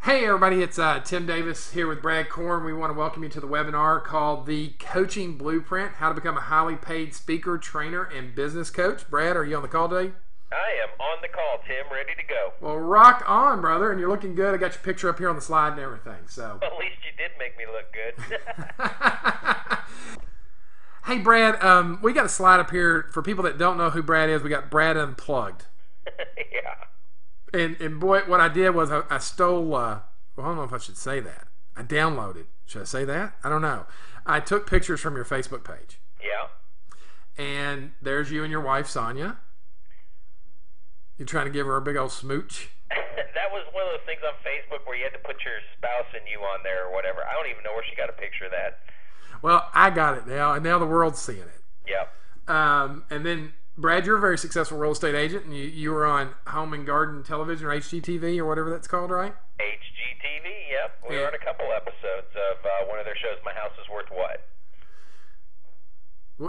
Hey everybody, it's Tim Davis here with Brad Korn. We want to welcome you to the webinar called The Coaching Blueprint, How to Become a Highly Paid Speaker, Trainer, and Business Coach. Brad, are you on the call today? I am on the call, Tim, ready to go. Well, rock on, brother, and you're looking good. I got your picture up here on the slide and everything. So At least you did make me look good. Hey Brad, we got a slide up here for people that don't know who Brad is. We got Brad Unplugged. Yeah. And boy, what I did was I stole, well, I don't know if I should say that. I downloaded. Should I say that? I don't know. I took pictures from your Facebook page. Yeah. And there's you and your wife, Sonia. You're trying to give her a big old smooch. That was one of those things on Facebook where you had to put your spouse and you on there or whatever. I don't even know where she got a picture of that. Well, I got it now, and now the world's seeing it. Yep. And then, Brad, you're a very successful real estate agent, and you were on Home and Garden Television, or HGTV, or whatever that's called, right? HGTV, yep. We were on a couple episodes of one of their shows, My House is Worth What?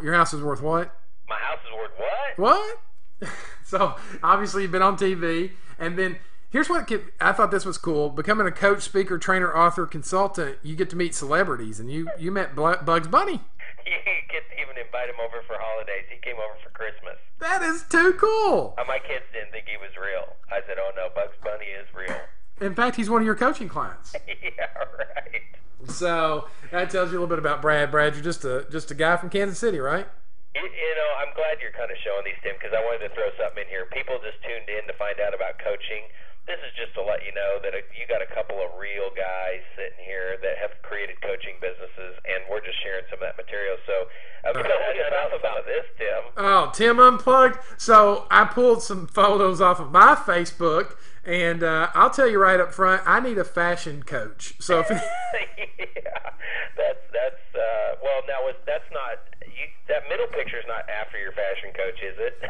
Your house is worth what? My House is Worth What? What? So, obviously, you've been on TV, and then here's what I thought this was cool. Becoming a coach, speaker, trainer, author, consultant, you get to meet celebrities, and you met Bugs Bunny. You get to even invite him over for holidays. He came over for Christmas. That is too cool. My kids didn't think he was real. I said, oh no, Bugs Bunny is real. In fact, he's one of your coaching clients. Yeah, right. So that tells you a little bit about Brad. Brad, you're just a guy from Kansas City, right? I'm glad you're kind of showing these, Tim, because I wanted to throw something in here. People just tuned in to find out about coaching. This is just to let you know that you got a couple of real guys sitting here that have created coaching businesses, and we're just sharing some of that material. So enough about this, Tim. Oh, Tim Unplugged. So I pulled some photos off of my Facebook, and I'll tell you right up front, I need a fashion coach. So if yeah, that's well, now that's not that middle picture's not after your fashion coach, is it?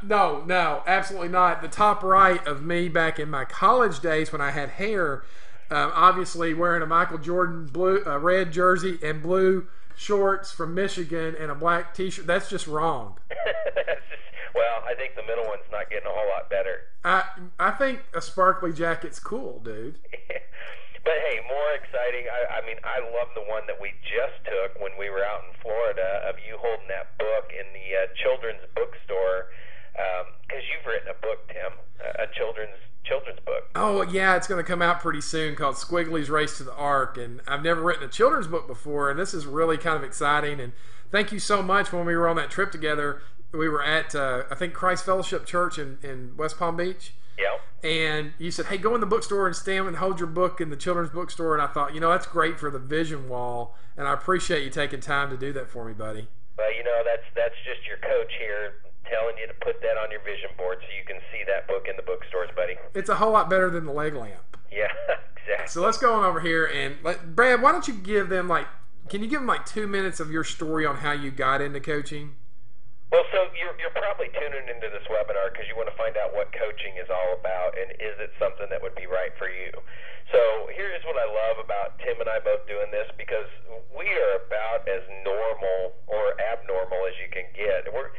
No, absolutely not. The top right of me back in my college days when I had hair, obviously wearing a Michael Jordan red jersey and blue shorts from Michigan and a black T-shirt. That's just wrong. Well, I think the middle one's not getting a whole lot better. I think a sparkly jacket's cool, dude. But hey, more exciting. I mean, I love the one that we just took when we were out in Florida of you holding that book in the children's bookstore, because you've written a book, Tim, a children's book. Oh yeah, it's going to come out pretty soon called Squiggly's Race to the Ark, and I've never written a children's book before, and this is really kind of exciting. And thank you so much. When we were on that trip together, we were at I think Christ Fellowship Church in West Palm Beach. Yeah. And you said, hey, go in the bookstore and stand and hold your book in the children's bookstore. And I thought, that's great for the vision wall. And I appreciate you taking time to do that for me, buddy. Well, that's just your coach here telling you to put that on your vision board so you can see that book in the bookstores, buddy. It's a whole lot better than the leg lamp. Yeah, exactly. So let's go on over here. And Brad, why don't you give them can you give them 2 minutes of your story on how you got into coaching? Well, so you're probably tuning into this webinar because you want to find out what coaching is all about and is it something that would be right for you. So here's what I love about Tim and I both doing this, because we are about as normal or abnormal as you can get. We're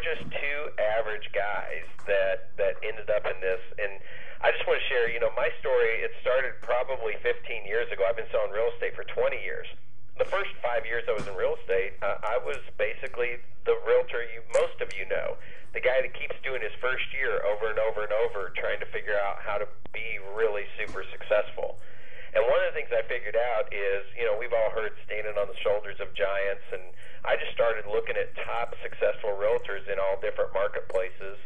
just two average guys that ended up in this. And I just want to share, my story. It started probably 15 years ago. I've been selling real estate for 20 years. The first 5 years I was in real estate, I was basically the realtor most of you know, the guy that keeps doing his first year over and over and over, trying to figure out how to be really super successful. And one of the things I figured out is, we've all heard standing on the shoulders of giants, and I just started looking at top successful realtors in all different marketplaces,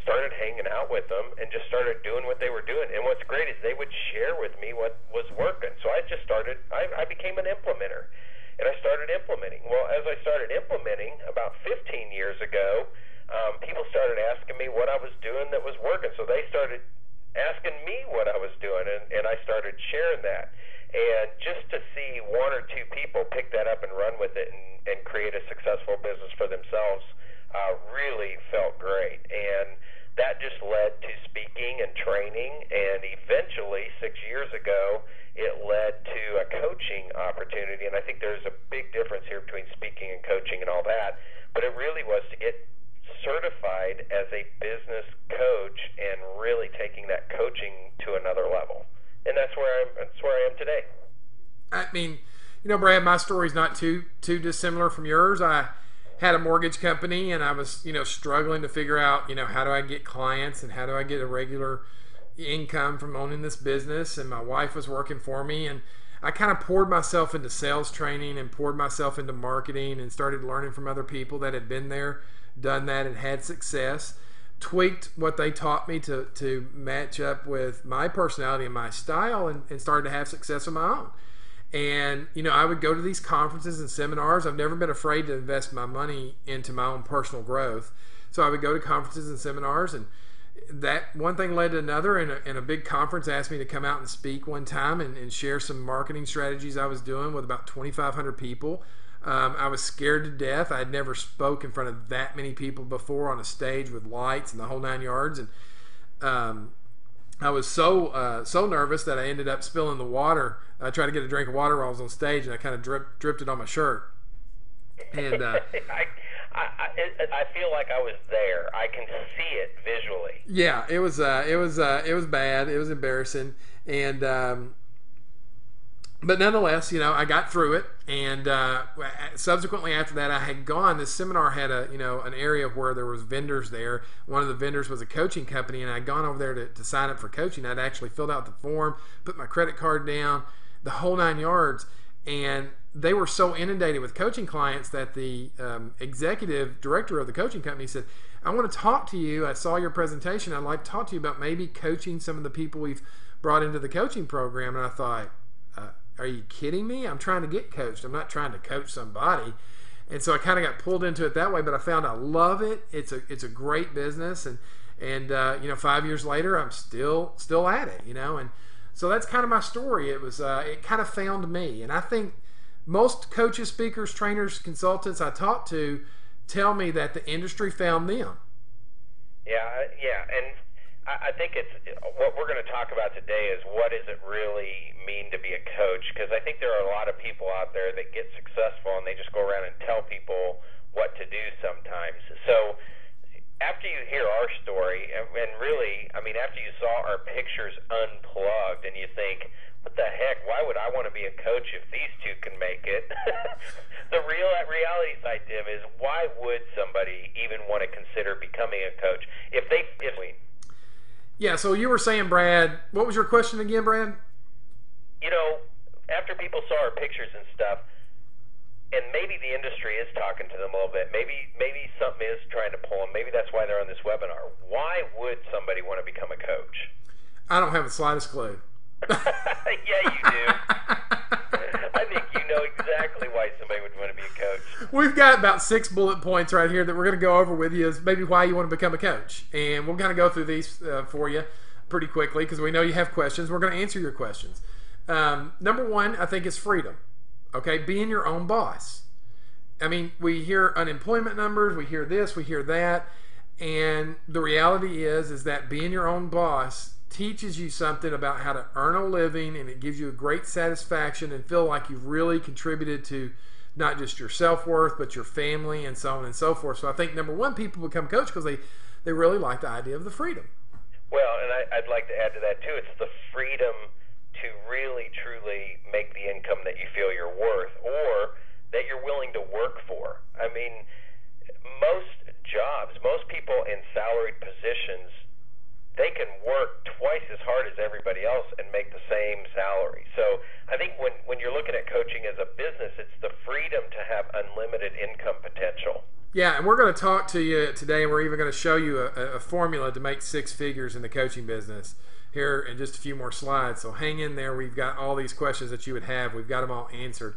started hanging out with them, and just started doing what they were doing. And what's great is they would share with me what was working. So I became an implementer. And I started implementing. Well, as I started implementing about 15 years ago, people started asking me what I was doing that was working. So they started asking me what I was doing, and I started sharing that. And just to see one or two people pick that up and run with it and create a successful business for themselves really felt great. And that just led to speaking and training, and eventually, 6 years ago, it led to a coaching opportunity. And I think there's a big difference here between speaking and coaching and all that, but it really was to get certified as a business coach and really taking that coaching to another level. and that's where I am today. I mean, Brad, my story's not too dissimilar from yours. I had a mortgage company, and I was, struggling to figure out, how do I get clients and how do I get a regular income from owning this business. And my wife was working for me, and I kind of poured myself into sales training and poured myself into marketing and started learning from other people that had been there, done that, and had success. Tweaked what they taught me to match up with my personality and my style, and started to have success of my own. And, I would go to these conferences and seminars. I've never been afraid to invest my money into my own personal growth. So I would go to conferences and seminars, and that one thing led to another. And a big conference asked me to come out and speak one time and share some marketing strategies I was doing with about 2,500 people. I was scared to death. I had never spoke in front of that many people before on a stage with lights and the whole 9 yards. And I was so nervous that I ended up spilling the water. I tried to get a drink of water while I was on stage, and I kind of dripped it on my shirt. And I feel like I was there. I can see it visually. Yeah, it was bad. It was embarrassing, and but nonetheless, I got through it. And subsequently after that, I had gone. This seminar had an area where there was vendors there. One of the vendors was a coaching company, and I'd gone over there to sign up for coaching. I'd actually filled out the form, put my credit card down, the whole 9 yards. And they were so inundated with coaching clients that the executive director of the coaching company said, I want to talk to you. I saw your presentation. I'd like to talk to you about maybe coaching some of the people we've brought into the coaching program. And I thought, are you kidding me? I'm trying to get coached. I'm not trying to coach somebody. And so I kind of got pulled into it that way, but I found I love it. It's a great business. And 5 years later, I'm still at it, and so that's kind of my story. It kind of found me. And I think most coaches, speakers, trainers, consultants I talk to tell me that the industry found them. Yeah. And I think it's what we're going to talk about today is what does it really mean to be a coach? Because I think there are a lot of people out there that get successful and they just go around and tell people what to do sometimes. So after you hear our story, and really, after you saw our pictures unplugged and you think, what the heck, why would I want to be a coach if these two can make it? The reality side, Tim, is why would somebody even want to consider becoming a coach? Yeah, so you were saying, Brad, what was your question again, Brad? After people saw our pictures and stuff, and maybe the industry is talking to them a little bit, maybe something is trying to pull them, maybe that's why they're on this webinar. Why would somebody want to become a coach? I don't have the slightest clue. Yeah, you do. I think you know exactly why somebody would want to be a coach. We've got about 6 bullet points right here that we're going to go over with you as maybe why you want to become a coach. And we're going to go through these for you pretty quickly because we know you have questions. We're going to answer your questions. Number one, I think, is freedom. Okay, being your own boss. We hear unemployment numbers, we hear this, we hear that, and the reality is that being your own boss teaches you something about how to earn a living, and it gives you a great satisfaction and feel like you've really contributed to not just your self-worth, but your family and so on and so forth. So I think, number one, people become coach because they really like the idea of the freedom. Well, and I'd like to add to that, too. It's the freedom to really, truly make the income that you feel you're worth or that you're willing to work for. Most jobs, most people in salaried positions, they can work twice as hard as everybody else and make the same salary. So I think when you're looking at coaching as a business, it's the freedom to have unlimited income potential. Yeah, and we're going to talk to you today, and we're even going to show you a formula to make 6 figures in the coaching business here in just a few more slides. So hang in there. We've got all these questions that you would have. We've got them all answered.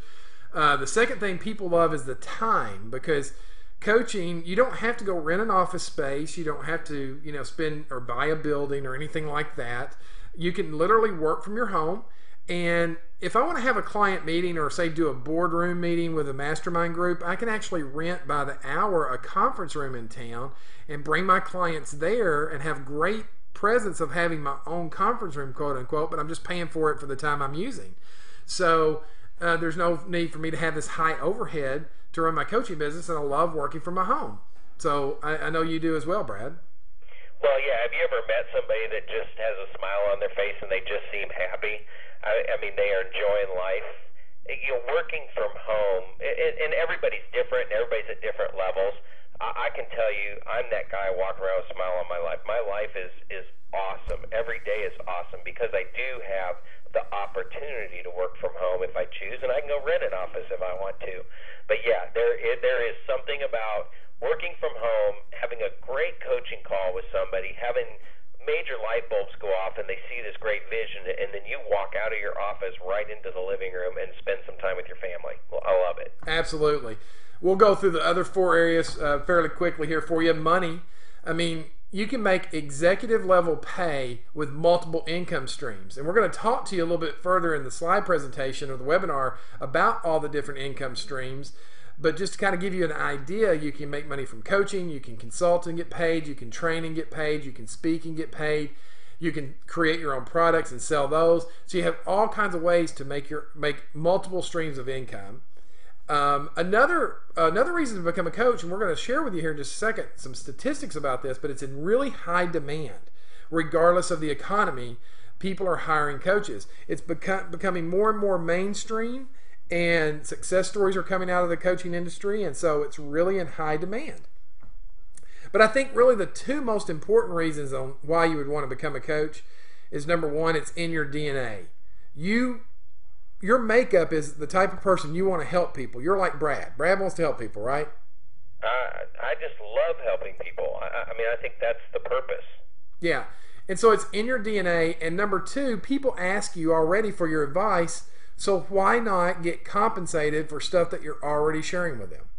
The second thing people love is the time, because coaching, you don't have to go rent an office space. You don't have to, spend or buy a building or anything like that. You can literally work from your home. And if I want to have a client meeting or say do a boardroom meeting with a mastermind group, I can actually rent by the hour a conference room in town and bring my clients there and have great presence of having my own conference room, quote unquote, but I'm just paying for it for the time I'm using. So there's no need for me to have this high overhead to run my coaching business, and I love working from my home. So I know you do as well, Brad. Well, yeah. Have you ever met somebody that just has a smile on their face and they just seem happy? I mean, they are enjoying life. Working from home, and everybody's different, and everybody's at different levels. I can tell you, I'm that guy walking around with a smile on my life. My life is awesome. Every day is awesome because I do have the opportunity to work from home if I choose, and I can go rent an office if I want to. But yeah, there is something about working from home, having a great coaching call with somebody, having major light bulbs go off and they see this great vision, and then you walk out of your office right into the living room and spend some time with your family. Well, I love it. Absolutely. We'll go through the other 4 areas fairly quickly here for you. Money. I mean, you can make executive level pay with multiple income streams. And we're going to talk to you a little bit further in the slide presentation of the webinar about all the different income streams. But just to kind of give you an idea, you can make money from coaching, you can consult and get paid, you can train and get paid, you can speak and get paid, you can create your own products and sell those. So you have all kinds of ways to make multiple streams of income. Another reason to become a coach, and we're going to share with you here in just a second some statistics about this, but it's in really high demand. Regardless of the economy, people are hiring coaches. It's becoming more and more mainstream, and success stories are coming out of the coaching industry, and so it's really in high demand. But I think really the 2 most important reasons on why you would want to become a coach is, number 1, it's in your DNA. Your makeup is the type of person you want to help people. You're like Brad. Brad wants to help people, right? I just love helping people. I mean, I think that's the purpose. Yeah. And so it's in your DNA. And number 2, people ask you already for your advice. So why not get compensated for stuff that you're already sharing with them?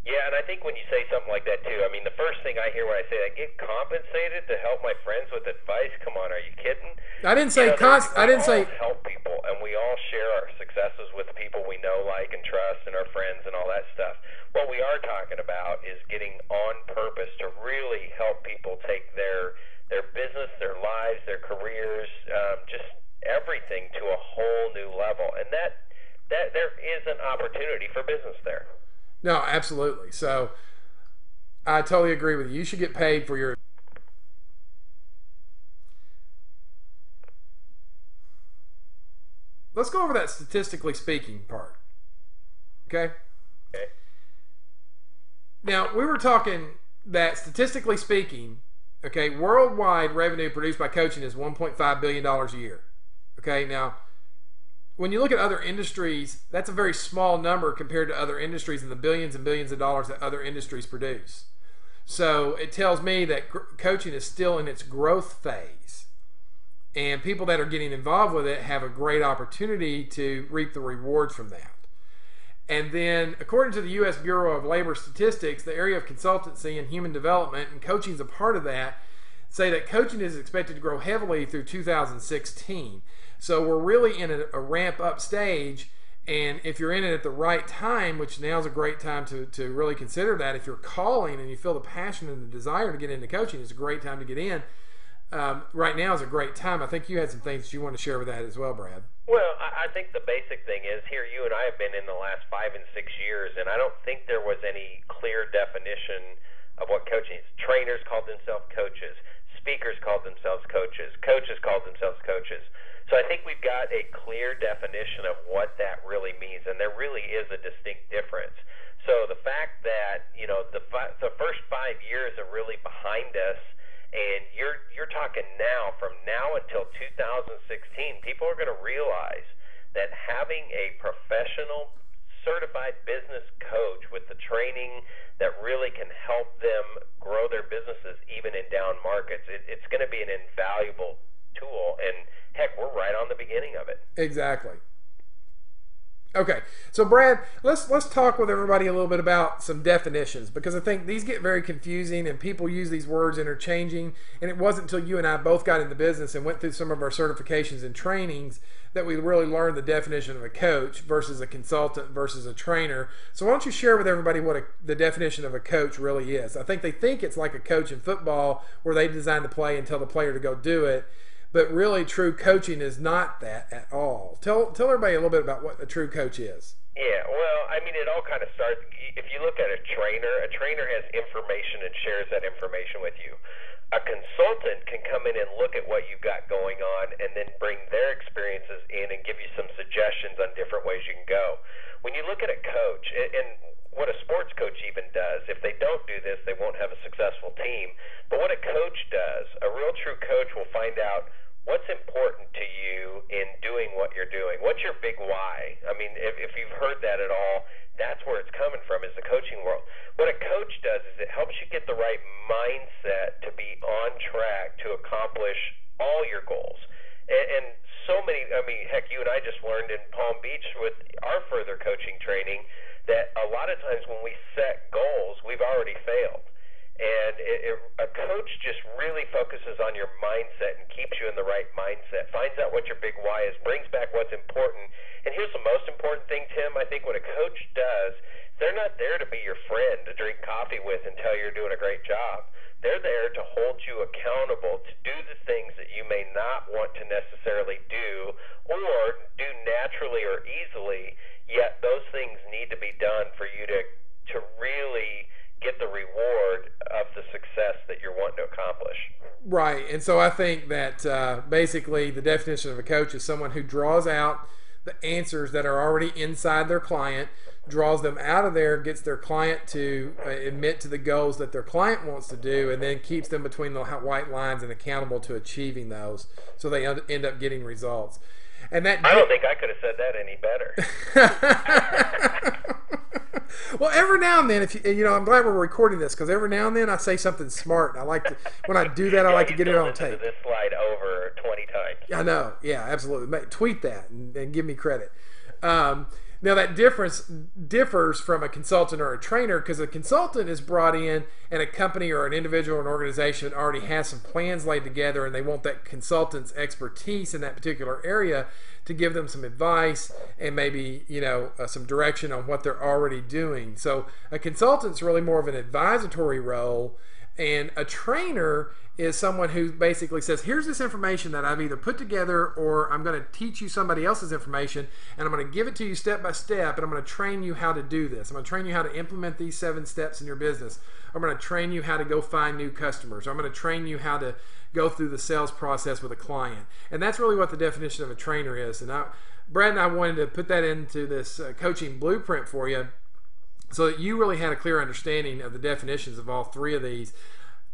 Yeah, and I think when you say something like that too, I mean, the first thing I hear when I say that, get compensated to help my friends with advice. Come on, are you kidding? I didn't say I didn't say help people, and we all share our successes with people we know, like, and trust, and our friends, and all that stuff. What we are talking about is getting on purpose to really help people take their business, their lives, their careers, just everything to a whole new level, and that there is an opportunity for business there. No, absolutely. So I totally agree with you. You should get paid for your. Let's go over that statistically speaking part. Okay? Okay. Now, we were talking that statistically speaking, okay, worldwide revenue produced by coaching is $1.5 billion a year. Okay, now, when you look at other industries, that's a very small number compared to other industries and the billions and billions of dollars that other industries produce. So it tells me that coaching is still in its growth phase. And people that are getting involved with it have a great opportunity to reap the rewards from that. And then, according to the U.S. Bureau of Labor Statistics, the area of consultancy and human development, and coaching is a part of that, say that coaching is expected to grow heavily through 2016. So we're really in a ramp-up stage, and if you're in it at the right time, which now is a great time to really consider that, if you're calling and you feel the passion and the desire to get into coaching, it's a great time to get in. Right now is a great time. I think you had some things that you want to share with that as well, Brad. Well, I think the basic thing is, here you and I have been in the last 5 and 6 years, and I don't think there was any clear definition of what coaching is. Trainers called themselves coaches. Speakers called themselves coaches. Coaches called themselves coaches. So I think we've got a clear definition of what that really means, and there really is a distinct difference. So the fact that, the first 5 years are really behind us, and you're talking now, from now until 2016, people are going to realize that having a professional certified business coach with the training that really can help them grow their businesses even in down markets, it's going to be an invaluable tool, and heck, we're right on the beginning of it. Exactly. Okay, so Brad, let's talk with everybody a little bit about some definitions, because I think these get very confusing and people use these words interchanging, and it wasn't until you and I both got into business and went through some of our certifications and trainings that we really learned the definition of a coach versus a consultant versus a trainer. So why don't you share with everybody what the definition of a coach really is? I think they think it's like a coach in football where they design the play and tell the player to go do it. But really, true coaching is not that at all. Tell everybody a little bit about what a true coach is. Yeah, well, I mean, it all kind of starts, if you look at a trainer has information and shares that information with you. a consultant can come in and look at what you've got going on and then bring their experiences in and give you some suggestions on different ways you can go. When you look at a coach, and what a sports coach even does, if they don't do this, they won't have a successful team. But what a coach does, a real true coach will find out what's important to you in doing what you're doing. What's your big why? I mean, if you've heard that at all, that's where it's coming from, is the coaching world. What a coach does is it helps you get the right mindset to be on track to accomplish all your goals. And so many, I mean, heck, you and I just learned in Palm Beach with our further coaching training that a lot of times when we set goals, we've already failed. And a coach just really focuses on your mindset and keeps you in the right mindset, finds out what your big why is, brings back what's important. And here's the most important thing, Tim. I think what a coach does, they're not there to be your friend to drink coffee with and tell you you're doing a great job. They're there to hold you accountable to do the things that you may not want to necessarily do or do naturally or easily, yet those things need to be done for you to really get the reward of the success that you're wanting to accomplish. Right, and so I think that basically the definition of a coach is someone who draws out the answers that are already inside their client, draws them out of there, gets their client to admit to the goals that their client wants to do, and then keeps them between the white lines and accountable to achieving those, so they end up getting results. And that I don't think I could have said that any better. Well, every now and then, if you know, I'm glad we're recording this, because every now and then I say something smart. I like to, when I do that, I like to get it on tape. This slide over 20 times. I know, yeah, absolutely. Tweet that and give me credit. Now that differs from a consultant or a trainer, because a consultant is brought in and a company or an individual or an organization already has some plans laid together, and they want that consultant's expertise in that particular area to give them some advice and maybe, you know, some direction on what they're already doing. So a consultant's really more of an advisory role, and a trainer is someone who basically says, here's this information that I've either put together or I'm going to teach you somebody else's information, and I'm going to give it to you step by step, and I'm going to train you how to do this. I'm going to train you how to implement these 7 steps in your business. I'm going to train you how to go find new customers. I'm going to train you how to go through the sales process with a client. And that's really what the definition of a trainer is. And Brad and I wanted to put that into this coaching blueprint for you so that you really had a clear understanding of the definitions of all 3 of these,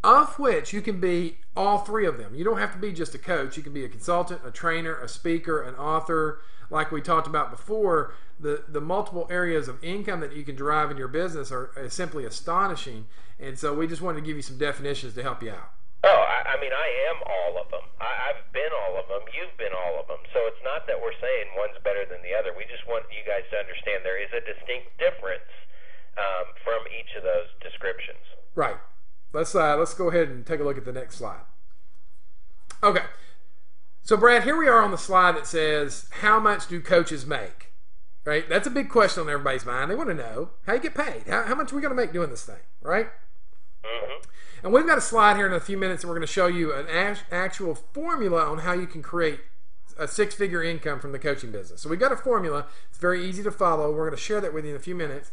of which you can be all 3 of them. You don't have to be just a coach. You can be a consultant, a trainer, a speaker, an author. Like we talked about before, the multiple areas of income that you can derive in your business are simply astonishing. And so we just wanted to give you some definitions to help you out. Oh, I mean, I am all of them. I've been all of them. You've been all of them. So it's not that we're saying one's better than the other. We just want you guys to understand there is a distinct difference from each of those descriptions. Right. Let's go ahead and take a look at the next slide. Okay. So Brad, here we are on the slide that says, how much do coaches make? Right? That's a big question on everybody's mind. They want to know how you get paid. How much are we going to make doing this thing? Right? Mm-hmm. And we've got a slide here in a few minutes, and we're going to show you an actual formula on how you can create a 6-figure income from the coaching business. So we've got a formula. It's very easy to follow. We're going to share that with you in a few minutes.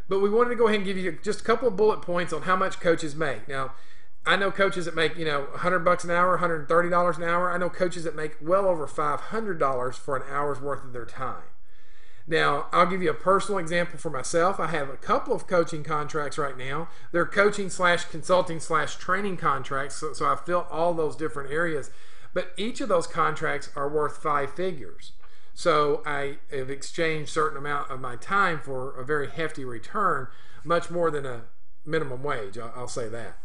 But we wanted to go ahead and give you just a couple of bullet points on how much coaches make. Now, I know coaches that make, $100 an hour, $130 an hour. I know coaches that make well over $500 for an hour's worth of their time. Now, I'll give you a personal example for myself. I have a couple of coaching contracts right now. They're coaching/consulting/training contracts, so I fill all those different areas. But each of those contracts are worth 5 figures. So I have exchanged a certain amount of my time for a very hefty return, much more than a minimum wage, I'll say that.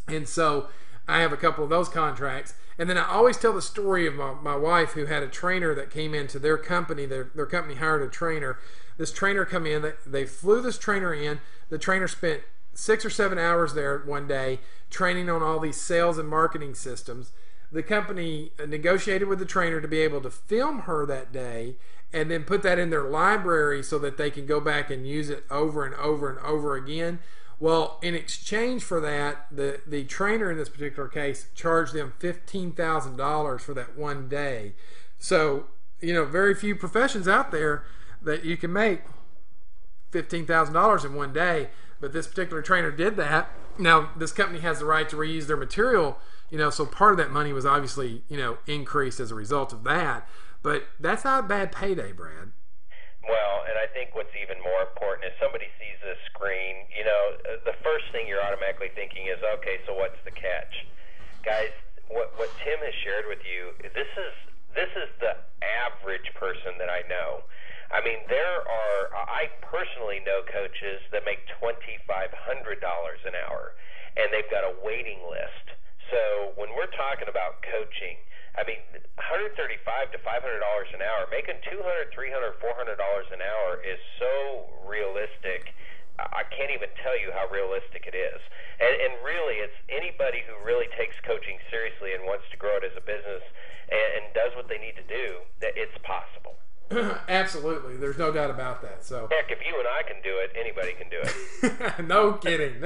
And so I have a couple of those contracts. And then I always tell the story of my wife, who had a trainer that came into their company. Their company hired a trainer. This trainer come in. They flew this trainer in. The trainer spent 6 or 7 hours there one day training on all these sales and marketing systems. The company negotiated with the trainer to be able to film her that day and then put that in their library so that they can go back and use it over and over and over again. Well, in exchange for that, the trainer in this particular case charged them $15,000 for that one day. So, very few professions out there that you can make $15,000 in one day. but this particular trainer did that. Now, this company has the right to reuse their material, so part of that money was obviously, increased as a result of that. But that's not a bad payday, Brad. Well, and I think what's even more important is somebody sees this screen, the first thing you're automatically thinking is, okay, so what's the catch? Guys, what Tim has shared with you, this is the average person that I know. I mean, I personally know coaches that make $2,500 an hour, and they've got a waiting list. So when we're talking about coaching, I mean, $135 to $500 an hour, making $200, $300, $400 an hour is so realistic. I can't even tell you how realistic it is. And really, it's anybody who really takes coaching seriously and wants to grow it as a business and does what they need to do, that it's possible. Absolutely. There's no doubt about that. So heck, if you and I can do it, anybody can do it. No kidding.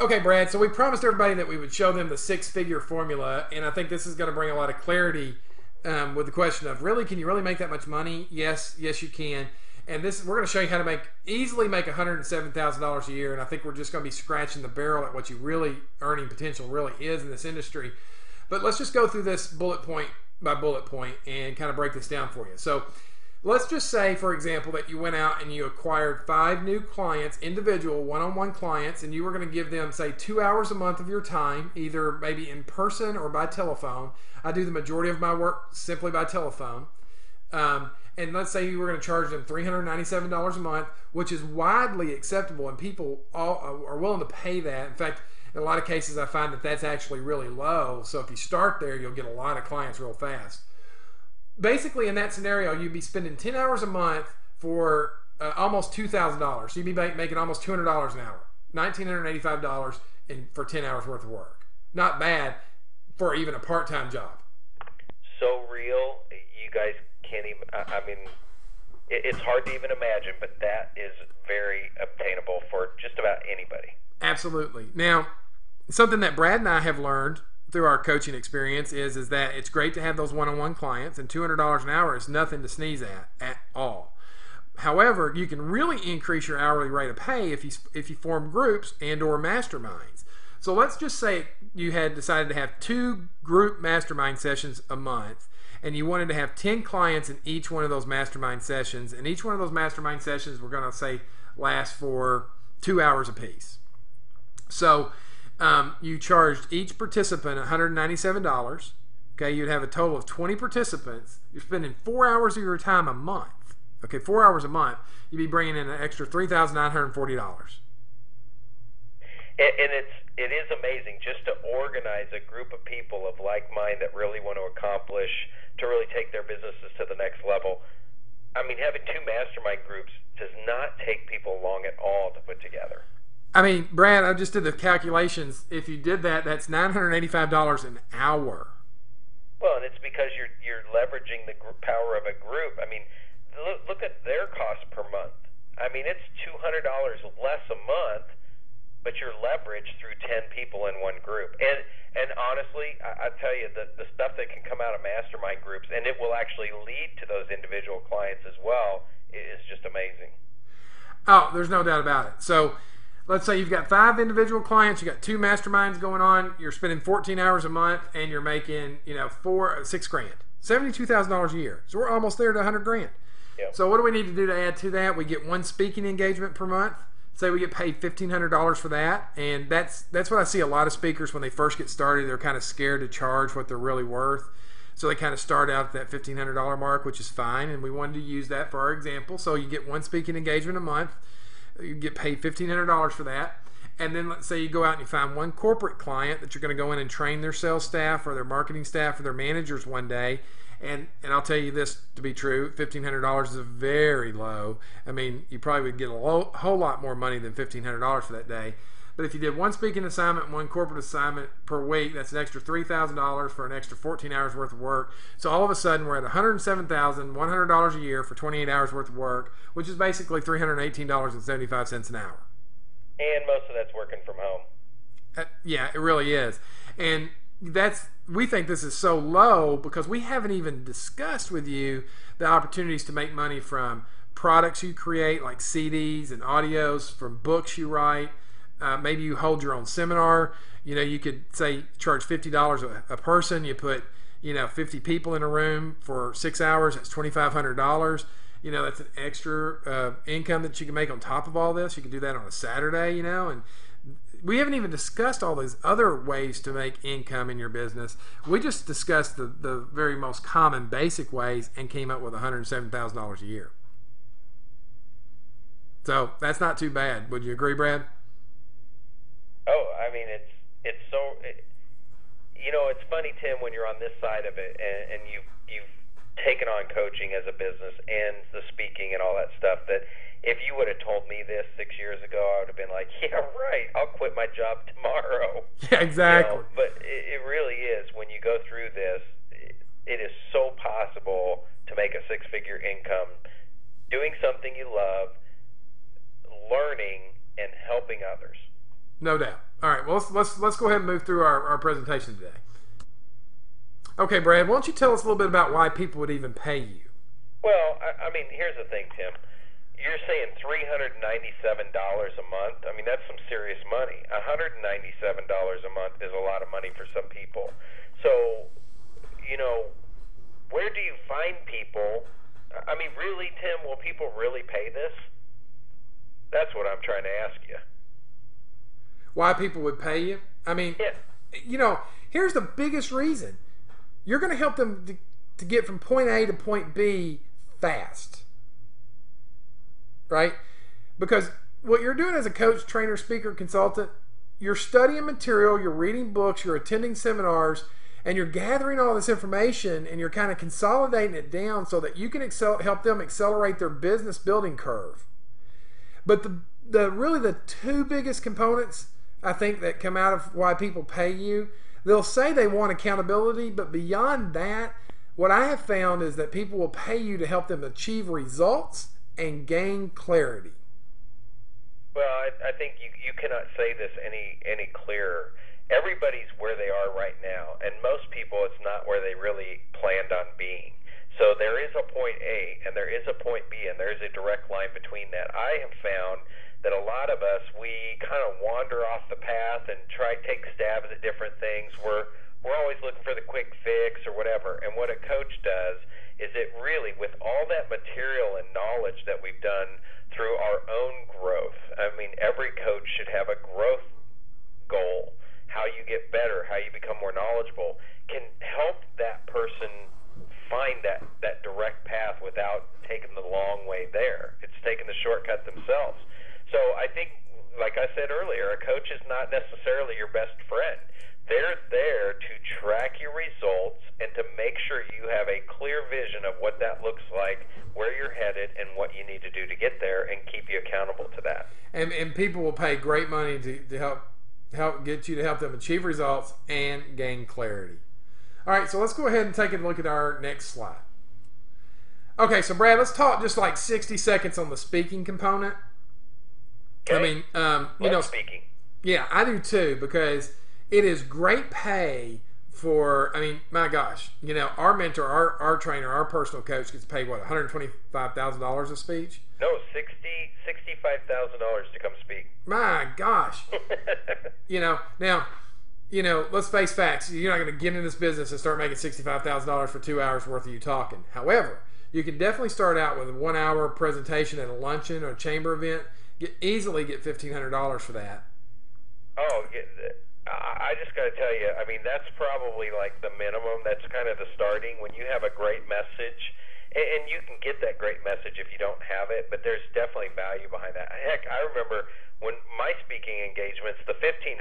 Okay, Brad, so we promised everybody that we would show them the six-figure formula, and I think this is going to bring a lot of clarity with the question of, really, can you really make that much money? Yes, you can. And we're going to show you how to easily make $107,000 a year, and I think we're just going to be scratching the barrel at what you really earning potential really is in this industry. But let's just go through this bullet point by bullet point and kind of break this down for you. So let's just say, for example, that you went out and you acquired 5 new clients, individual one-on-one clients, and you were going to give them, say, 2 hours a month of your time, either maybe in person or by telephone. I do the majority of my work simply by telephone. And let's say you were going to charge them $397 a month, which is widely acceptable, and people all are willing to pay that. In fact, in a lot of cases, I find that that's actually really low. So if you start there, you'll get a lot of clients real fast. Basically, in that scenario, you'd be spending 10 hours a month for almost $2,000. So you'd be making almost $200 an hour, $1,985 for 10 hours worth of work. Not bad for even a part-time job. So real, you guys can't even, I mean, it's hard to even imagine, but that is very obtainable for just about anybody. Absolutely. Now, something that Brad and I have learned through our coaching experience is that it's great to have those one-on-one clients, and $200 an hour is nothing to sneeze at all. However, you can really increase your hourly rate of pay if you form groups and or masterminds. So let's just say you had decided to have 2 group mastermind sessions a month, and you wanted to have 10 clients in each one of those mastermind sessions, and each one of those mastermind sessions we're going to say last for 2 hours apiece. So you charged each participant $197. Okay, you'd have a total of 20 participants. You're spending 4 hours of your time a month. Okay, 4 hours a month. You'd be bringing in an extra $3,940. And it is amazing just to organize a group of people of like mind that really want to accomplish, to really take their businesses to the next level. I mean, having 2 mastermind groups does not take people long at all to put together. I mean, Brad, I just did the calculations. If you did that, that's $985 an hour. Well, and it's because you're leveraging the power of a group. I mean, look at their cost per month. I mean, it's $200 less a month, but you're leveraged through 10 people in one group. And honestly, I tell you, the stuff that can come out of mastermind groups, and it will actually lead to those individual clients as well, is just amazing. Oh, there's no doubt about it. So let's say you've got 5 individual clients, you got 2 masterminds going on, you're spending 14 hours a month, and you're making, $6 grand, $72,000 a year. So we're almost there to $100,000. Yep. So what do we need to do to add to that? We get 1 speaking engagement per month. Say we get paid $1,500 for that, and that's what I see a lot of speakers when they first get started. They're kind of scared to charge what they're really worth, so they kind of start out at that $1,500 mark, which is fine, and we wanted to use that for our example. So you get 1 speaking engagement a month. You get paid $1,500 for that, and then let's say you go out and you find 1 corporate client that you're going to go in and train their sales staff or their marketing staff or their managers one day. And I'll tell you this to be true, $1,500 is very low. I mean, you probably would get a whole lot more money than $1,500 for that day. But if you did 1 speaking assignment, 1 corporate assignment per week, that's an extra $3,000 for an extra 14 hours worth of work. So all of a sudden, we're at $107,100 a year for 28 hours worth of work, which is basically $318.75 an hour. And most of that's working from home. Yeah, it really is. And we think this is so low because we haven't even discussed with you the opportunities to make money from products you create, like CDs and audios from books you write. Maybe you hold your own seminar. You could say charge $50 a person. You put 50 people in a room for 6 hours. That's $2,500. That's an extra income that you can make on top of all this. You can do that on a Saturday. And we haven't even discussed all these other ways to make income in your business. We just discussed the very most common basic ways and came up with $107,000 a year. So that's not too bad. Would you agree, Brad? Oh, I mean, it's funny, Tim, when you're on this side of it and you've taken on coaching as a business and the speaking and all that stuff, that if you would have told me this 6 years ago, I would have been like, yeah, right, I'll quit my job tomorrow. Yeah, exactly. But it really is, when you go through this, it is so possible to make a six-figure income doing something you love, learning, and helping others. No doubt. All right, well, let's go ahead and move through our presentation today. Okay, Brad, why don't you tell us a little bit about why people would even pay you? Well, I mean, here's the thing, Tim. You're saying $397 a month. I mean, that's some serious money. $197 a month is a lot of money for some people. So, where do you find people? I mean, really, Tim, will people really pay this? That's what I'm trying to ask you. Why people would pay you? I mean, yeah. Here's the biggest reason. You're going to help them to get from point A to point B fast. Right? Because what you're doing as a coach, trainer, speaker, consultant, you're studying material, you're reading books, you're attending seminars, and you're gathering all this information and you're kind of consolidating it down so that you can help them accelerate their business building curve. But really the two biggest components, I think, that come out of why people pay you, they'll say they want accountability, but beyond that, what I have found is that people will pay you to help them achieve results and gain clarity. Well, I think you cannot say this any clearer. Everybody's where they are right now, and most people, it's not where they really planned on being. So there is a point A, and there is a point B, and there's a direct line between that. I have found that a lot of us, we kind of wander off the path and take stabs at different things. We're always looking for the quick fix or whatever. And what a coach does is it really, with all that material and knowledge that we've done through our own growth, I mean, every coach should have a growth goal, how you get better, how you become more knowledgeable, can help that person find that direct path without taking the long way there. It's taking the shortcut themselves. So I think, like I said earlier, a coach is not necessarily your best friend. They're there to track your results and to make sure you have a clear vision of what that looks like, where you're headed, and what you need to do to get there, and keep you accountable to that. And people will pay great money to help get you to help them achieve results and gain clarity. All right, so let's go ahead and take a look at our next slide. Okay, so Brad, let's talk just like 60 seconds on the speaking component. Okay. I mean, speaking. Yeah, I do too, because it is great pay for, I mean, my gosh, our mentor, our trainer, our personal coach gets paid, what, $125,000 a speech? No, $65,000 to come speak. My gosh. Now, let's face facts. You're not going to get in this business and start making $65,000 for 2 hours worth of you talking. However, you can definitely start out with a 1 hour presentation at a luncheon or a chamber event. Easily get $1,500 for that. Oh, I just got to tell you, I mean, that's probably like the minimum. That's kind of the starting. When you have a great message, and you can get that great message if you don't have it, but there's definitely value behind that. Heck, I remember when my speaking engagements, the $1,500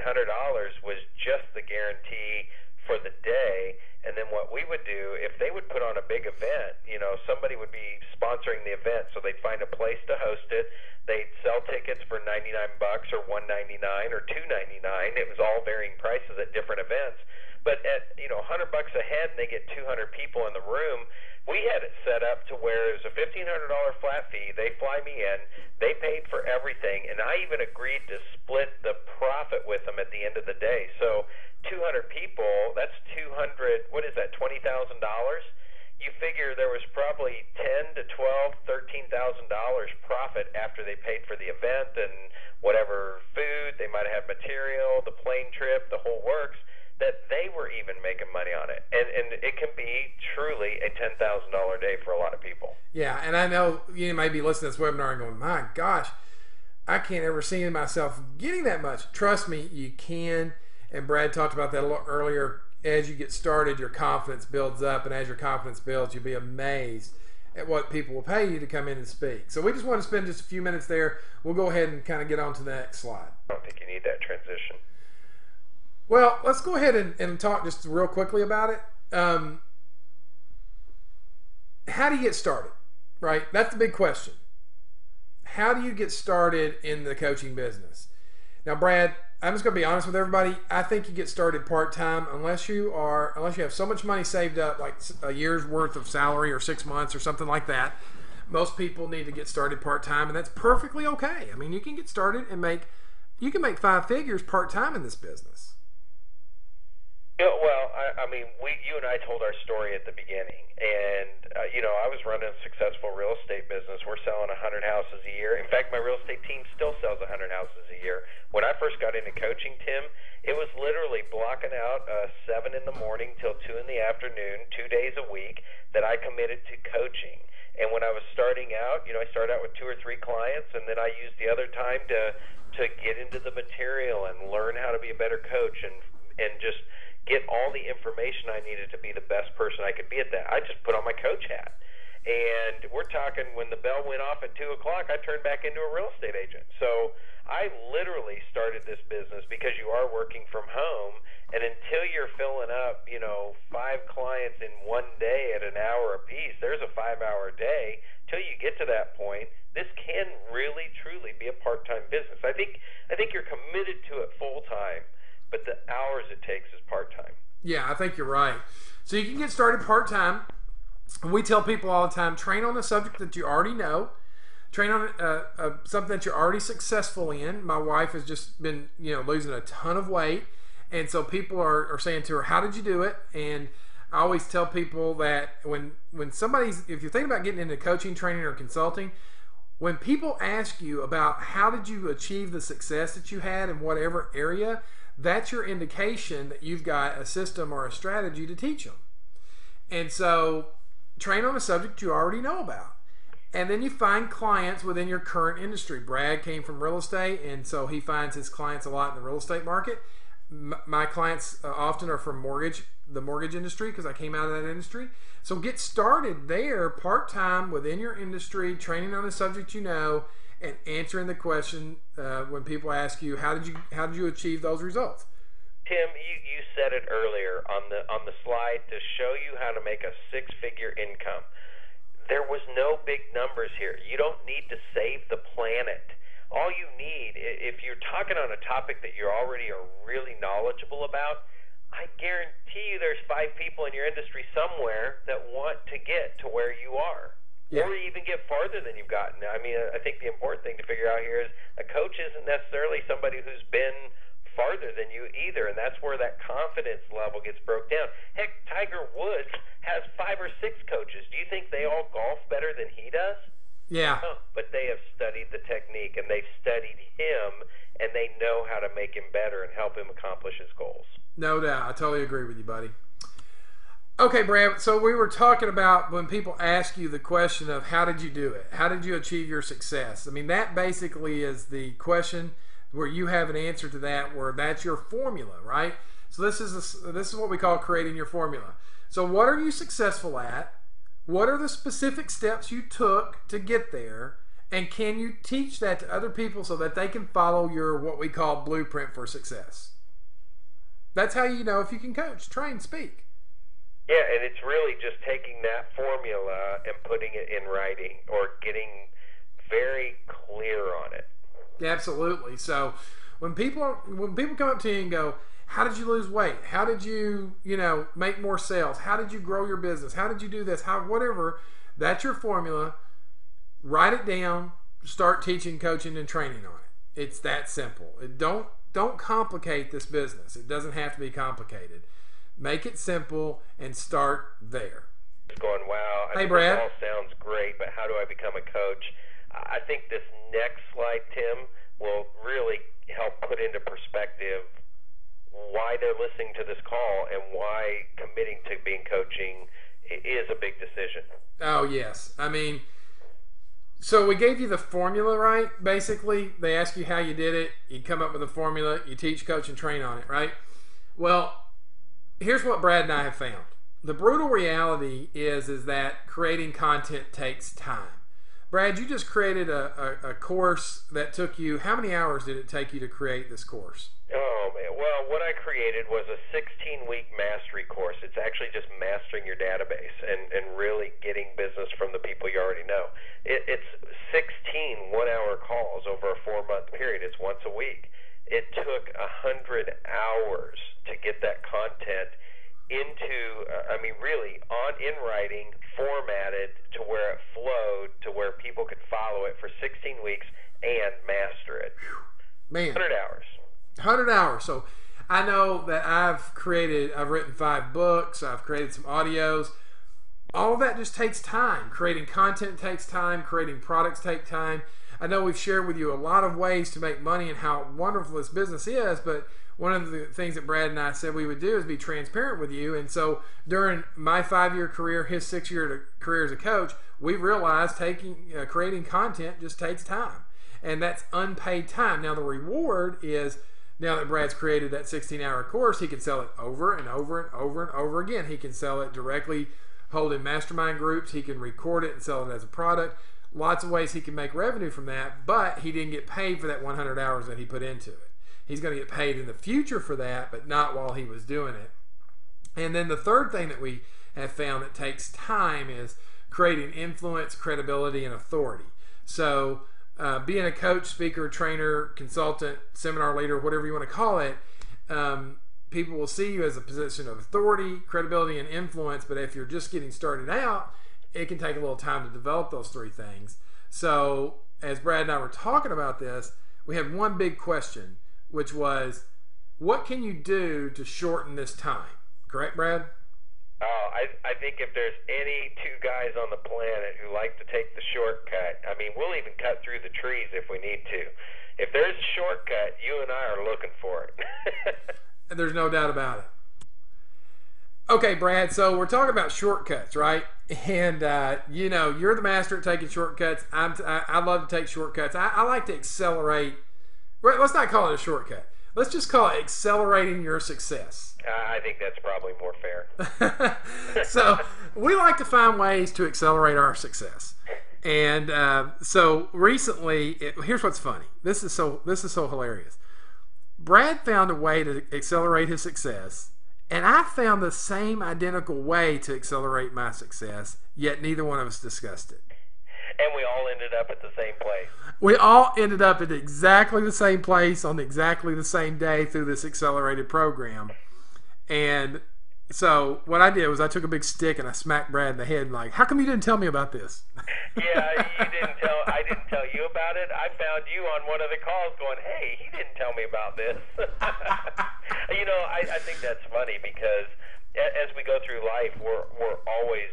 was just the guarantee for the day. And then what we would do, if they would put on a big event, somebody would be sponsoring the event, so they'd find a place to host it. They'd sell tickets for $99 or $199 or $299. It was all varying prices at different events. But at $100 a head, and they get 200 people in the room. We had it set up to where it was a $1,500 flat fee. They fly me in. They paid for everything, and I even agreed to split the profit with them at the end of the day. So 200 people, that's 200. What is that? $20,000. you figure there was probably $10 to $12, $13,000 profit after they paid for the event and whatever food they might have, material, the plane trip, the whole works, that they were even making money on it. And it can be truly a $10,000 day for a lot of people. Yeah, and I know you may be listening to this webinar and going, my gosh, I can't ever see myself getting that much. Trust me, you can. And Brad talked about that a little earlier. As you get started, your confidence builds up, and as your confidence builds, you'll be amazed at what people will pay you to come in and speak. So we just want to spend just a few minutes there. We'll go ahead and kind of get on to the next slide. I don't think you need that transition. Well, let's go ahead and talk just real quickly about it. How do you get started, right? That's the big question. How do you get started in the coaching business? Now, Brad, I'm just going to be honest with everybody. I think you get started part-time unless you have so much money saved up, like a year's worth of salary or 6 months or something like that. Most people need to get started part-time, and that's perfectly okay. I mean, you can get started and you can make 5 figures part-time in this business. Yeah, well, I mean, you and I told our story at the beginning, and I was running a successful real estate business. We're selling 100 houses a year. In fact, my real estate team still sells 100 houses a year. When I first got into coaching, Tim, it was literally blocking out 7 in the morning till 2 in the afternoon, 2 days a week, that I committed to coaching. And when I was starting out, I started out with 2 or 3 clients, and then I used the other time to get into the material and learn how to be a better coach and just get all the information I needed to be the best person I could be at that. I just put on my coach hat. And we're talking when the bell went off at 2 o'clock, I turned back into a real estate agent. So I literally started this business because you are working from home, and until you're filling up, 5 clients in one day at an hour apiece, there's a 5-hour day. Till you get to that point, this can really, truly be a part-time business. I think you're committed to it full-time, but the hours it takes is part-time. Yeah, I think you're right. So you can get started part-time. We tell people all the time, train on a subject that you already know. Train on something that you're already successful in. My wife has just been, losing a ton of weight. And so people are saying to her, how did you do it? And I always tell people that when if you're thinking about getting into coaching, training, or consulting, when people ask you about how did you achieve the success that you had in whatever area, that's your indication that you've got a system or a strategy to teach them. And so train on a subject you already know about. And then you find clients within your current industry. Brad came from real estate, and so he finds his clients a lot in the real estate market. My clients often are from the mortgage industry because I came out of that industry. So get started there part-time within your industry, training on a subject you know, and answering the question when people ask you, how did you achieve those results? Tim, you said it earlier on the slide to show you how to make a 6-figure income. There was no big numbers here. You don't need to save the planet. All you need, if you're talking on a topic that you already are really knowledgeable about, I guarantee you there's 5 people in your industry somewhere that want to get to where you are. Yeah. Or even get farther than you've gotten. I mean, I think the important thing to figure out here is a coach isn't necessarily somebody who's been farther than you either, and that's where that confidence level gets broke down. Heck, Tiger Woods has 5 or 6 coaches. Do you think they all golf better than he does? Yeah. No, but they have studied the technique, and they've studied him, and they know how to make him better and help him accomplish his goals. No doubt. I totally agree with you, buddy. Okay, Brad, so we were talking about when people ask you the question of how did you do it? How did you achieve your success? I mean, that basically is the question where you have an answer to that, where that's your formula, right? So this is what we call creating your formula. So what are you successful at? What are the specific steps you took to get there? And can you teach that to other people so that they can follow your what we call blueprint for success? That's how you know if you can coach, train, speak. Yeah, and it's really just taking that formula and putting it in writing or getting very clear on it. Absolutely. So when people come up to you and go, how did you lose weight? How did you, make more sales? How did you grow your business? How did you do this? Whatever, that's your formula. Write it down, start teaching, coaching, and training on it. It's that simple. Don't complicate this business. It doesn't have to be complicated. Make it simple and start there. Just going, wow, Hey, this Brad. all sounds great, but how do I become a coach? I think this next slide, Tim, will really help put into perspective why they're listening to this call and why committing to being coaching is a big decision. Oh, yes. I mean, so we gave you the formula, right? Basically, they ask you how you did it. You come up with a formula. You teach, coach, and train on it, right? Well, here's what Brad and I have found. The brutal reality is that creating content takes time. Brad, you just created a course that took you, how many hours did it take you to create this course? Oh, man. Well, what I created was a 16-week mastery course. It's actually just mastering your database and really getting business from the people you already know. It's 16 one-hour calls over a 4-month period. It's once a week. It took 100 hours to get that content into, really in writing, formatted to where it flowed, to where people could follow it for 16 weeks and master it. Man. 100 hours. 100 hours. So I know that I've written 5 books, I've created some audios. All of that just takes time. Creating content takes time, creating products take time. I know we've shared with you a lot of ways to make money and how wonderful this business is, but one of the things that Brad and I said we would do is be transparent with you. And so during my 5-year career, his 6-year career as a coach, we realized creating content just takes time. And that's unpaid time. Now the reward is, now that Brad's created that 16-hour course, he can sell it over and over and over and over again. He can sell it directly, hold in mastermind groups. He can record it and sell it as a product. Lots of ways he can make revenue from that, but he didn't get paid for that 100 hours that he put into it. He's going to get paid in the future for that, but not while he was doing it. And then the third thing that we have found that takes time is creating influence, credibility, and authority. So being a coach, speaker, trainer, consultant, seminar leader, whatever you want to call it, people will see you as a position of authority, credibility, and influence. But if you're just getting started out, it can take a little time to develop those 3 things. So as Brad and I were talking about this, we had one big question, which was, what can you do to shorten this time? Correct, Brad? Oh, I think if there's any 2 guys on the planet who like to take the shortcut, we'll even cut through the trees if we need to. If there's a shortcut, you and I are looking for it. There's no doubt about it. Okay, Brad, so we're talking about shortcuts, right? And, you're the master at taking shortcuts. I love to take shortcuts. I like to accelerate. Let's not call it a shortcut. Let's just call it accelerating your success. I think that's probably more fair. So we like to find ways to accelerate our success. And so recently, here's what's funny. This is so hilarious. Brad found a way to accelerate his success, and I found the same identical way to accelerate my success, yet neither one of us discussed it. And we all ended up at the same place. We all ended up at exactly the same place on exactly the same day through this accelerated program. And so what I did was I took a big stick and I smacked Brad in the head and like, how come you didn't tell me about this? Yeah, I didn't tell you about it. I found you on one of the calls going, hey, he didn't tell me about this. I think that's funny because as we go through life, we're always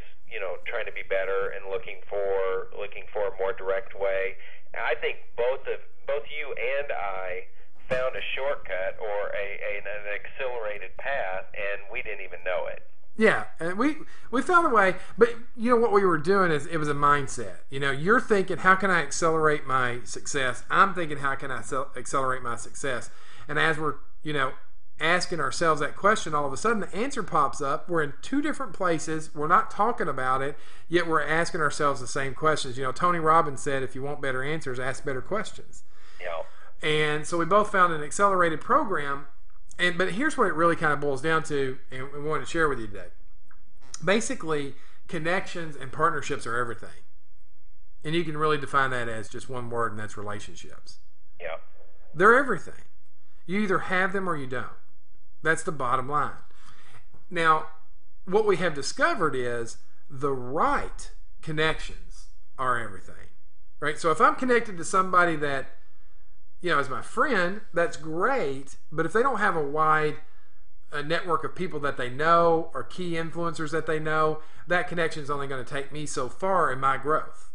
trying to be better and looking for a more direct way. And I think both you and I found a shortcut or an accelerated path, and we didn't even know it. Yeah, and we found a way, but what we were doing is it was a mindset. You're thinking, how can I accelerate my success? I'm thinking, how can I accelerate my success? And as we're asking ourselves that question, all of a sudden the answer pops up. We're in 2 different places. We're not talking about it, yet we're asking ourselves the same questions. Tony Robbins said, if you want better answers, ask better questions. Yeah. And so we both found an accelerated program. But here's what it really kind of boils down to, and we wanted to share with you today. Basically, connections and partnerships are everything. And you can really define that as just one word, and that's relationships. Yeah. They're everything. You either have them or you don't. That's the bottom line. Now, what we have discovered is the right connections are everything. Right? So if I'm connected to somebody that, as my friend, that's great, but if they don't have a wide a network of people that they know or key influencers that they know, that connection is only going to take me so far in my growth.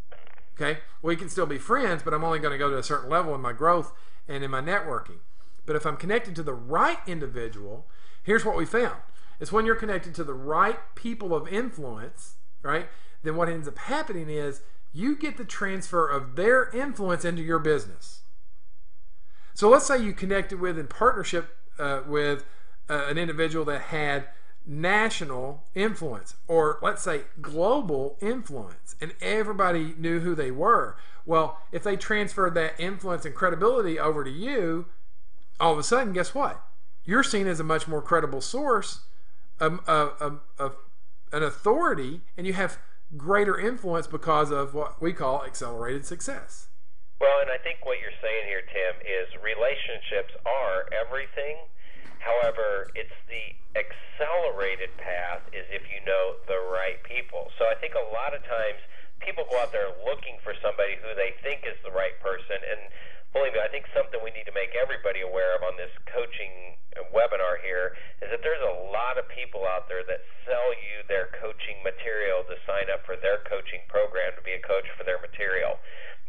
Okay? We can still be friends, but I'm only going to go to a certain level in my growth and in my networking. But if I'm connected to the right individual, here's what we found. It's when you're connected to the right people of influence, right? Then what ends up happening is you get the transfer of their influence into your business. So let's say you connected with, in partnership with an individual that had national influence, or let's say global influence, and everybody knew who they were. Well, if they transferred that influence and credibility over to you, all of a sudden, guess what? You're seen as a much more credible source, an authority, and you have greater influence because of what we call accelerated success. Well, and I think what you're saying here, Tim, is relationships are everything. However, it's the accelerated path is if you know the right people. So I think a lot of times people go out there looking for somebody who they think is the right person. And believe me, I think something we need to make everybody aware of on this coaching webinar here is that there's a lot of people out there that sell you their coaching material to sign up for their coaching program to be a coach for their material.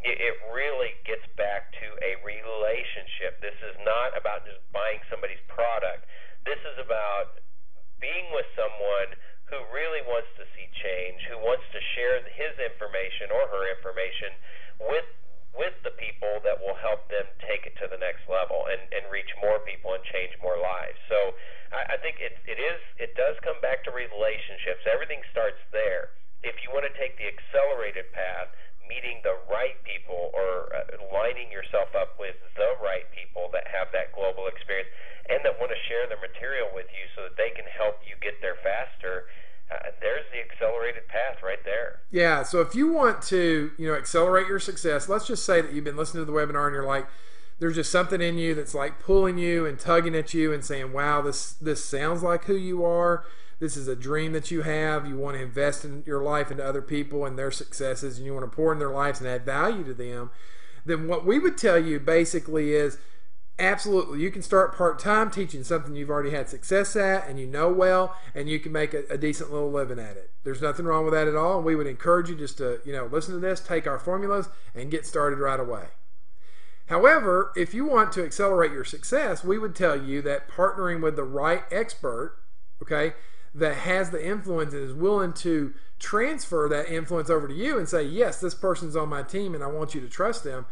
It really gets back to a relationship. This is not about just buying somebody's product. This is about being with someone who really wants to see change, who wants to share his information or her information with the people that will help them take it to the next level and reach more people and change more lives. So I think it does come back to relationships. Everything starts there. If you want to take the accelerated path, meeting the right people or lining yourself up with the right people that have that global experience and that want to share their material with you so that they can help you get there faster, there's the accelerated path right there. Yeah, so if you want to, accelerate your success, let's just say that you've been listening to the webinar and you're like, there's just something in you that's like pulling you and tugging at you and saying, wow, this sounds like who you are. This is a dream that you have. You want to invest in your life into other people and their successes, and you want to pour in their lives and add value to them. Then what we would tell you basically is, absolutely, you can start part-time teaching something you've already had success at and you know well, and you can make a decent little living at it. There's nothing wrong with that at all. And we would encourage you just to, listen to this, take our formulas, and get started right away. However, if you want to accelerate your success, we would tell you that partnering with the right expert, okay, that has the influence and is willing to transfer that influence over to you and say, yes, this person's on my team and I want you to trust them,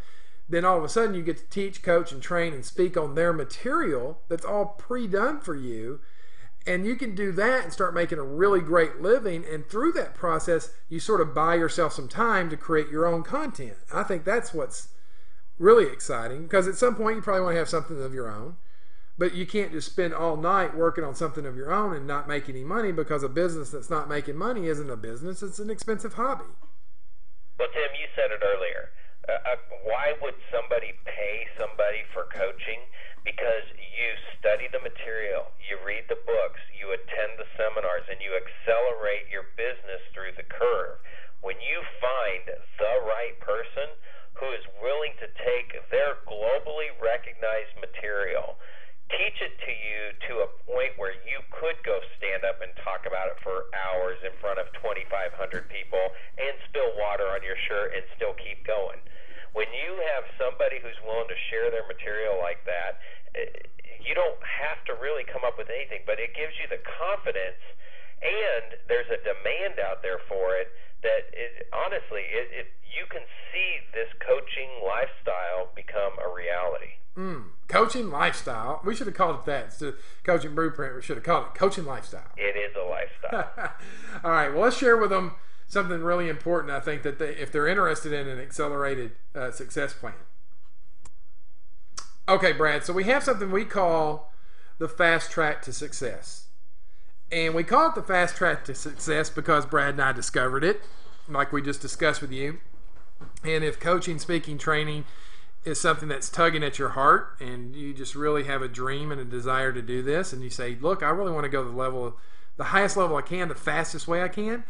then all of a sudden you get to teach, coach, and train and speak on their material that's all pre-done for you. And you can do that and start making a really great living. And through that process, you sort of buy yourself some time to create your own content. I think that's what's really exciting, because at some point you probably want to have something of your own. But you can't just spend all night working on something of your own and not make any money, because a business that's not making money isn't a business. It's an expensive hobby. Well, Tim, you said it earlier. Why would somebody pay somebody for coaching? Because you study the material, you read the books, you attend the seminars, and you accelerate your business through the curve. When you find the right person who is willing to take their globally recognized material, teach it to you to a point where you could go stand up and talk about it for hours in front of 2,500 people and spill water on your shirt and still keep going. When you have somebody who's willing to share their material like that, you don't have to really come up with anything, but it gives you the confidence, and there's a demand out there for it that honestly, you can see this coaching lifestyle become a reality. Coaching lifestyle. We should have called it that. Instead of coaching blueprint, we should have called it coaching lifestyle. It is a lifestyle. All right. Well, let's share with them something really important. I think that if they're interested in an accelerated success plan. Okay, Brad. So we have something we call the fast track to success. And we call it the fast track to success because Brad and I discovered it, like we just discussed with you. And if coaching, speaking, training is something that's tugging at your heart and you just really have a dream and a desire to do this, and you say, look, I really want to go to the highest level I can, the fastest way I can,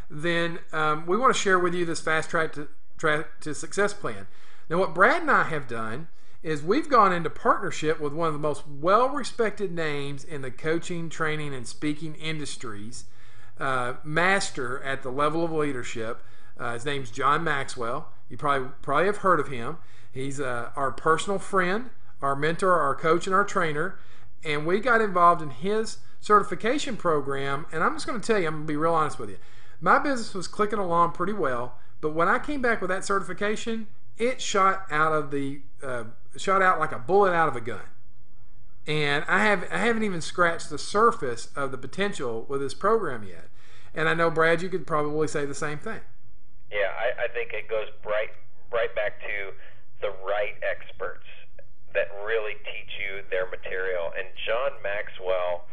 then we want to share with you this fast track to success plan. Now, what Brad and I have done is we've gone into partnership with one of the most well-respected names in the coaching, training, and speaking industries, master at the level of leadership. His name's John Maxwell. You probably have heard of him. He's our personal friend, our mentor, our coach, and our trainer. And we got involved in his certification program. And I'm just going to tell you, I'm going to be real honest with you. My business was clicking along pretty well, but when I came back with that certification, it shot out like a bullet out of a gun. And I haven't even scratched the surface of the potential with this program yet. And I know, Brad, you could probably say the same thing. Yeah, I think it goes right back to the right experts that really teach you their material. And John Maxwell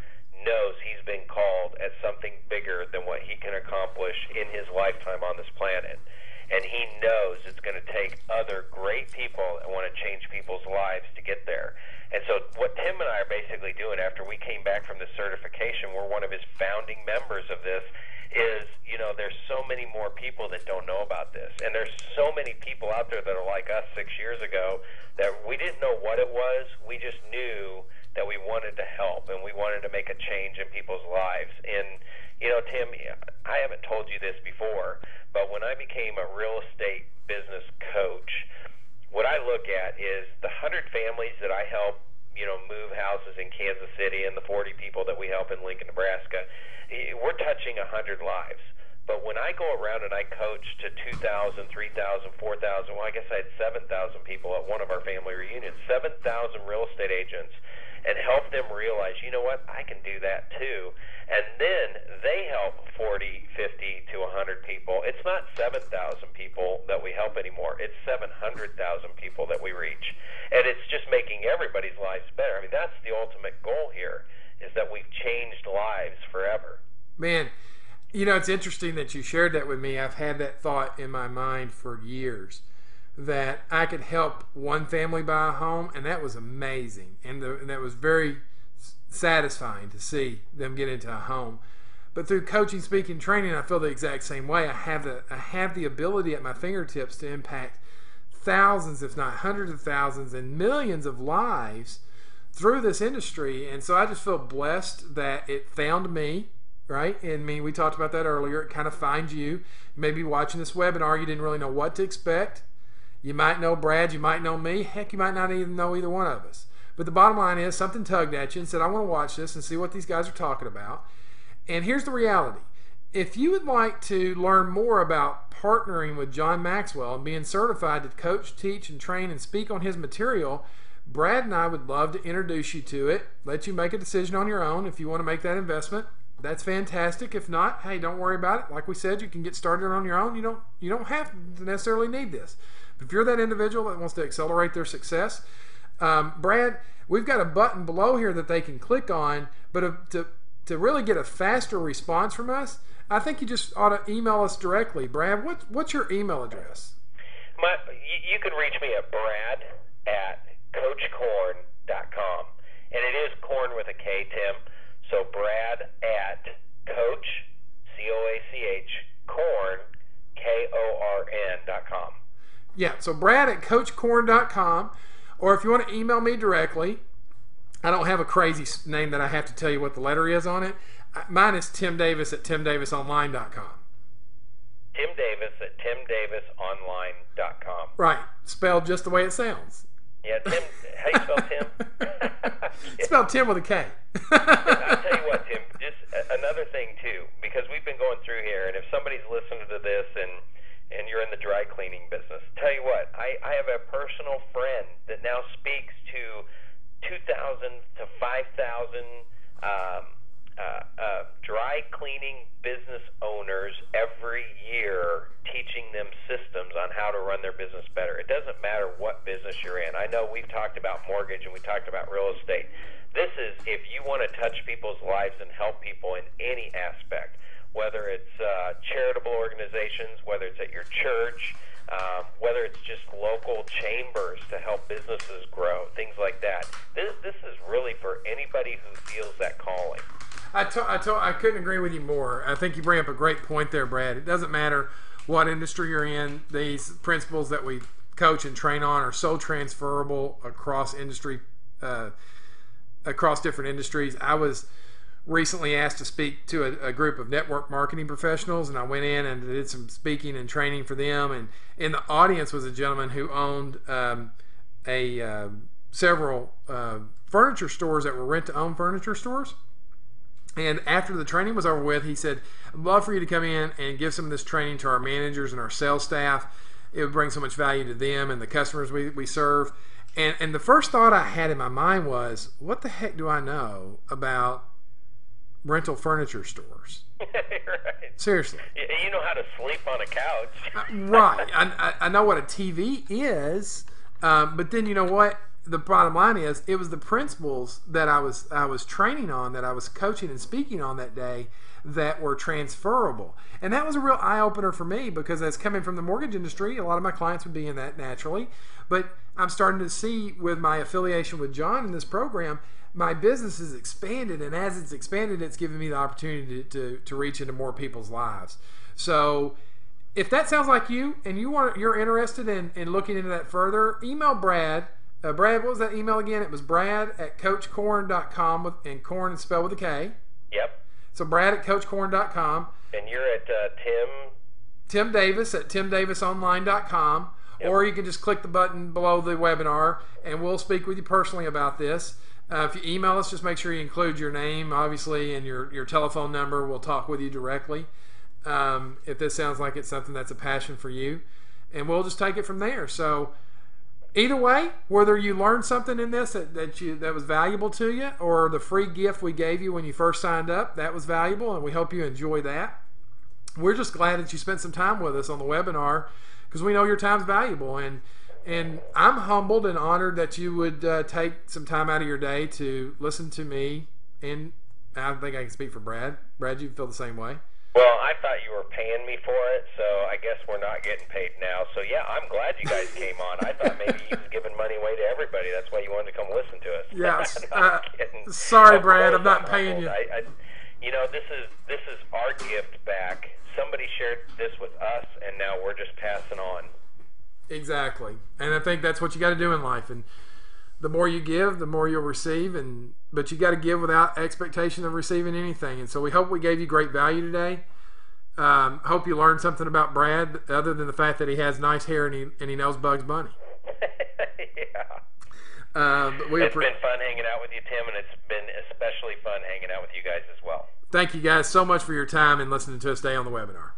knows he's been called at something bigger than what he can accomplish in his lifetime on this planet. And he knows it's going to take other great people that want to change people's lives to get there. And so what Tim and I are basically doing after we came back from this certification, we're one of his founding members of this, is, there's so many more people that don't know about this. And there's so many people out there that are like us 6 years ago that we didn't know what it was. We just knew that we wanted to help and we wanted to make a change in people's lives. And, Tim, I haven't told you this before, but when I became a real estate business coach, what I look at is the 100 families that I help, move houses in Kansas City and the 40 people that we help in Lincoln, Nebraska. We're touching 100 lives. But when I go around and I coach to 2,000, 3,000, 4,000, well, I guess I had 7,000 people at one of our family reunions, 7,000 real estate agents, and help them realize, you know what, I can do that too. And then they help 40, 50 to 100 people. It's not 7,000 people that we help anymore. It's 700,000 people that we reach. And it's just making everybody's lives better. I mean, that's the ultimate goal here, is that we've changed lives forever. Man, it's interesting that you shared that with me. I've had that thought in my mind for years, that I could help one family buy a home, and that was amazing. And that was very satisfying to see them get into a home. But through coaching, speaking, training, I feel the exact same way. I have the ability at my fingertips to impact thousands, if not hundreds of thousands, and millions of lives through this industry. And so I just feel blessed that it found me, right? And we talked about that earlier. It kind of finds you. Maybe watching this webinar, you didn't really know what to expect. You might know Brad, you might know me. Heck, you might not even know either one of us. But the bottom line is, something tugged at you and said, I want to watch this and see what these guys are talking about. And here's the reality. If you would like to learn more about partnering with John Maxwell and being certified to coach, teach, and train and speak on his material, Brad and I would love to introduce you to it, let you make a decision on your own. If you want to make that investment, that's fantastic. If not, hey, don't worry about it. Like we said, you can get started on your own. You don't have to necessarily need this. But if you're that individual that wants to accelerate their success, Brad, we've got a button below here that they can click on, but to really get a faster response from us, I think you just ought to email us directly. Brad, what's your email address? You can reach me at brad@coachkorn.com. And it is Korn with a K, Tim. So brad@coach, C-O-A-C-H, Korn, Korn.com. Yeah, so brad@coachkorn.com. Or if you want to email me directly, I don't have a crazy name that I have to tell you what the letter is on it. Mine is Tim Davis at timdavisonline.com. Tim Davis at timdavisonline.com. Right, spelled just the way it sounds. Yeah, Tim. How you spell Tim? It's spelled Tim with a K. I'll tell you what, Tim. Just another thing too, because we've been going through here, and if somebody's listening to this and you're in the dry cleaning business, tell you what, I have a personal friend that now speaks to 2,000 to 5,000 dry cleaning business owners every year, teaching them systems on how to run their business better. It doesn't matter what business you're in. I know we've talked about mortgage and we talked about real estate. This is if you want to touch people's lives and help people in any aspect, whether it's charitable organizations, whether it's at your church, whether it's just local chambers to help businesses grow, things like that. This is really for anybody who feels that calling. I couldn't agree with you more. I think you bring up a great point there, Brad. It doesn't matter what industry you're in. These principles that we coach and train on are so transferable across across different industries. I was recently asked to speak to a group of network marketing professionals, and I went in and did some speaking and training for them. And in the audience was a gentleman who owned several furniture stores that were rent-to-own furniture stores. And after the training was over with, he said, "I'd love for you to come in and give some of this training to our managers and our sales staff. It would bring so much value to them and the customers we serve." And the first thought I had in my mind was, what the heck do I know about rental furniture stores? Right. Seriously. You know how to sleep on a couch. Right. I know what a TV is, but then you know what? The bottom line is, it was the principles that I was training on, that I was coaching and speaking on that day, that were transferable. And that was a real eye-opener for me, because as coming from the mortgage industry, a lot of my clients would be in that naturally. But I'm starting to see, with my affiliation with John in this program, my business has expanded, and as it's expanded, it's given me the opportunity to reach into more people's lives. So if that sounds like you, and you're interested in looking into that further, email Brad. Brad, what was that email again? It was brad@coachkorn.com, and Korn is spelled with a K. Yep. So brad@coachkorn.com. And you're at Tim Davis at timdavisonline.com. Yep. Or you can just click the button below the webinar, and we'll speak with you personally about this. If you email us, just make sure you include your name, obviously, and your telephone number. We'll talk with you directly if this sounds like it's something that's a passion for you, and we'll just take it from there. So either way, whether you learned something in this that was valuable to you, or the free gift we gave you when you first signed up, that was valuable, and we hope you enjoy that. We're just glad that you spent some time with us on the webinar, because we know your time's valuable, and I'm humbled and honored that you would take some time out of your day to listen to me, and I think I can speak for Brad. Brad, you feel the same way? Well, I thought you were paying me for it, so I guess we're not getting paid now. So yeah, I'm glad you guys came on. I thought maybe you was giving money away to everybody. That's why you wanted to come listen to us. Yes. Sorry, Brad, I'm not paying you. You know, this is our gift back. Somebody shared this with us, and now we're just passing on. Exactly. And I think that's what you got to do in life. And the more you give, the more you'll receive. But you got to give without expectation of receiving anything. And so we hope we gave you great value today. Hope you learned something about Brad, other than the fact that he has nice hair and he knows Bugs Bunny. Yeah. But it's been fun hanging out with you, Tim, and it's been especially fun hanging out with you guys as well. Thank you guys so much for your time and listening to us today on the webinar.